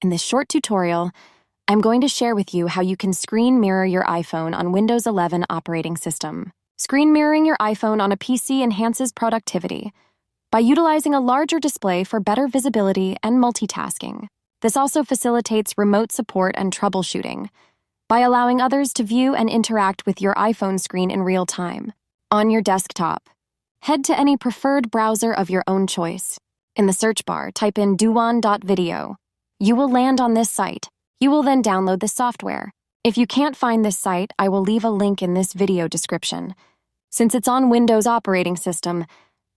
In this short tutorial, I'm going to share with you how you can screen mirror your iPhone on Windows 11 operating system. Screen mirroring your iPhone on a PC enhances productivity by utilizing a larger display for better visibility and multitasking. This also facilitates remote support and troubleshooting by allowing others to view and interact with your iPhone screen in real time. On your desktop, head to any preferred browser of your own choice. In the search bar, type in duan.video. You will land on this site. You will then download the software. If you can't find this site, I will leave a link in this video description. Since it's on Windows operating system,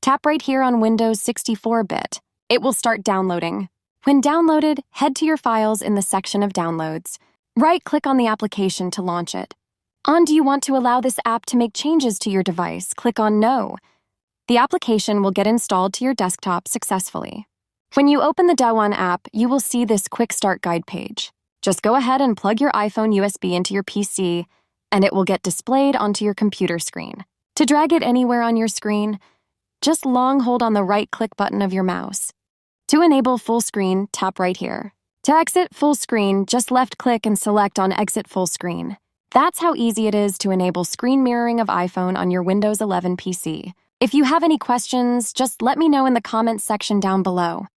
tap right here on Windows 64-bit. It will start downloading. When downloaded, head to your files in the section of downloads. Right-click on the application to launch it. Do you want to allow this app to make changes to your device? Click on No. The application will get installed to your desktop successfully. When you open the Dawan app, you will see this quick start guide page. Just go ahead and plug your iPhone USB into your PC, and it will get displayed onto your computer screen. To drag it anywhere on your screen, just long hold on the right-click button of your mouse. To enable full screen, tap right here. To exit full screen, just left-click and select on Exit Full Screen. That's how easy it is to enable screen mirroring of iPhone on your Windows 11 PC. If you have any questions, just let me know in the comments section down below.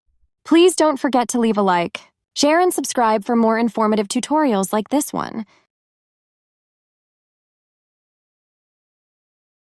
Please don't forget to leave a like, share, and subscribe for more informative tutorials like this one.